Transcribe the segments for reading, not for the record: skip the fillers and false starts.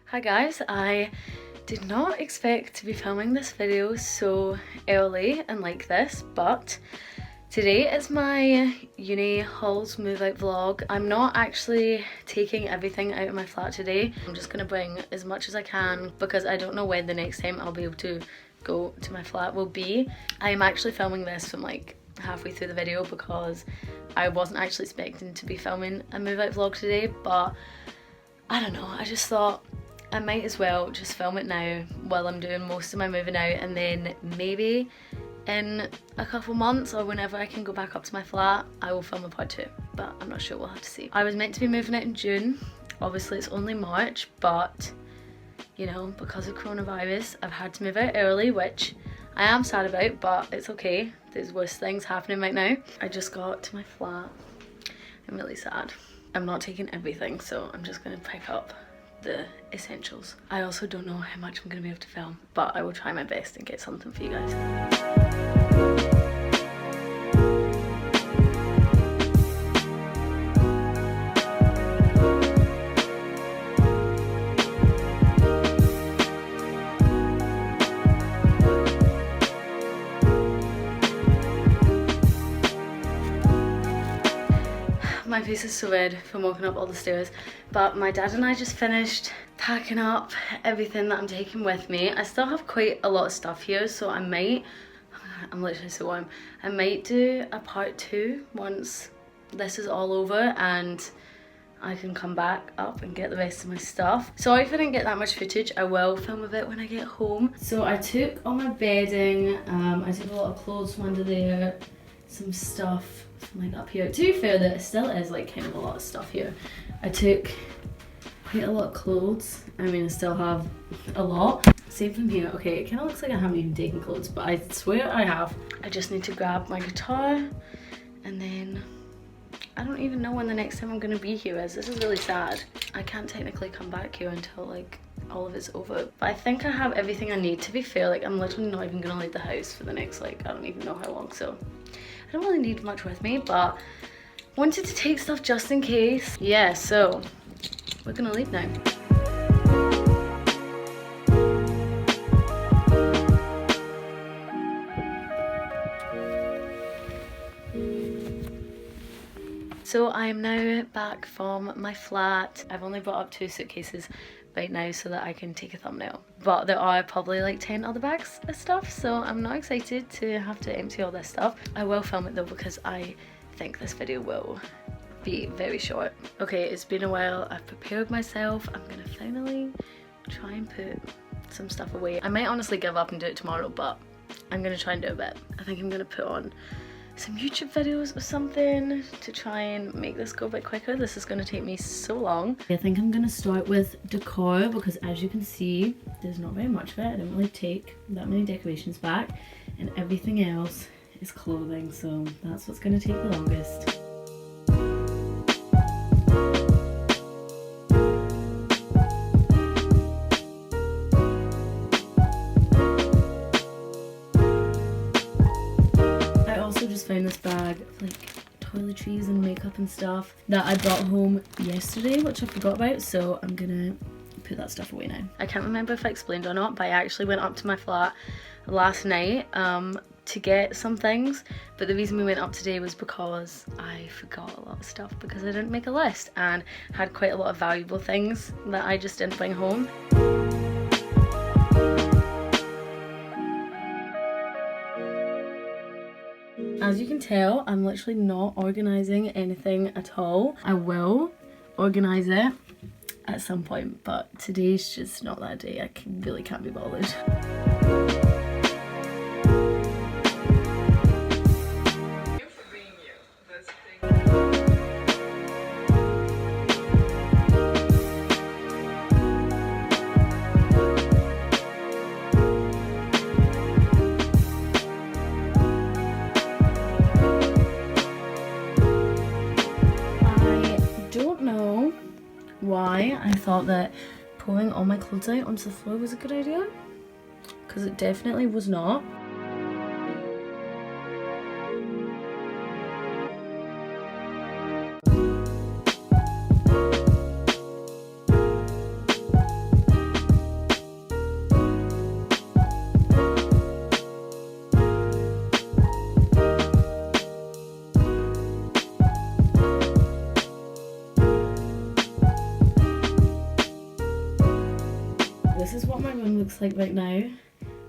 Hi guys, I did not expect to be filming this video so early and like this, but today is my uni hauls move out vlog. I'm not actually taking everything out of my flat today. I'm just gonna bring as much as I can because I don't know when the next time I'll be able to go to my flat will be. I am actually filming this from like halfway through the video because I wasn't actually expecting to be filming a move out vlog today, but I don't know, I just thought I might as well just film it now while I'm doing most of my moving out, and then maybe in a couple months or whenever I can go back up to my flat I will film a part 2, but I'm not sure, we'll have to see. I was meant to be moving out in June, obviously it's only March, but you know, because of coronavirus I've had to move out early, which I am sad about, but it's okay, there's worse things happening right now. I just got to my flat, I'm really sad. I'm not taking everything, so I'm just gonna pick up the essentials. I also don't know how much I'm gonna be able to film, but I will try my best and get something for you guys. My face is so red from walking up all the stairs, but my dad and I just finished packing up everything that I'm taking with me. I still have quite a lot of stuff here, so I'm literally so warm. I might do a part 2 once this is all over and I can come back up and get the rest of my stuff. Sorry if I didn't get that much footage, I will film a bit when I get home. So I took all my bedding, I took a lot of clothes from under there, some stuff from like up here. To be fair, there still is like kind of a lot of stuff here. I took quite a lot of clothes. I mean, I still have a lot. Same from here. Okay, it kind of looks like I haven't even taken clothes, but I swear I have. I just need to grab my guitar, and then I don't even know when the next time I'm gonna be here is. This is really sad. I can't technically come back here until like all of it's over, but I think I have everything I need. To be fair, like I'm literally not even gonna leave the house for the next like I don't even know how long, so I don't really need much with me, but wanted to take stuff just in case. Yeah, so we're gonna leave now. So I am now back from my flat. I've only brought up 2 suitcases right now so that I can take a thumbnail, but there are probably like 10 other bags of stuff, so I'm not excited to have to empty all this stuff. I will film it though because I think this video will be very short. Okay, it's been a while, I've prepared myself. I'm gonna finally try and put some stuff away. I might honestly give up and do it tomorrow, but I'm gonna try and do a bit. I think I'm gonna put on some YouTube videos or something to try and make this go a bit quicker. This is going to take me so long. I think I'm going to start with decor because as you can see, there's not very much of it. I didn't really take that many decorations back, and everything else is clothing, so that's what's going to take the longest. Found this bag of like toiletries and makeup and stuff that I brought home yesterday, which I forgot about, so I'm gonna put that stuff away now. I can't remember if I explained or not, but I actually went up to my flat last night to get some things, but the reason we went up today was because I forgot a lot of stuff because I didn't make a list and had quite a lot of valuable things that I just didn't bring home. As you can tell, I'm literally not organising anything at all. I will organise it at some point, but today's just not that day. I really can't be bothered. Why I thought that pouring all my clothes out onto the floor was a good idea, because it definitely was not. this is what my room looks like right now.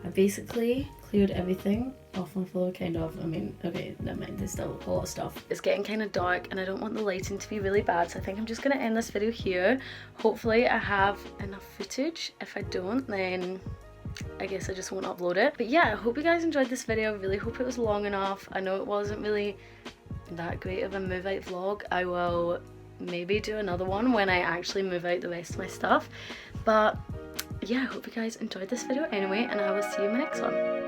I basically cleared everything off my floor, kind of. I mean, okay, never mind, there's still a lot of stuff. It's getting kind of dark and I don't want the lighting to be really bad, so I think I'm just gonna end this video here. Hopefully I have enough footage. If I don't, then I guess I just won't upload it. But yeah, I hope you guys enjoyed this video. I really hope it was long enough. I know it wasn't really that great of a move out vlog. I will maybe do another one when I actually move out the rest of my stuff. But yeah, I hope you guys enjoyed this video anyway, and I will see you in my next one.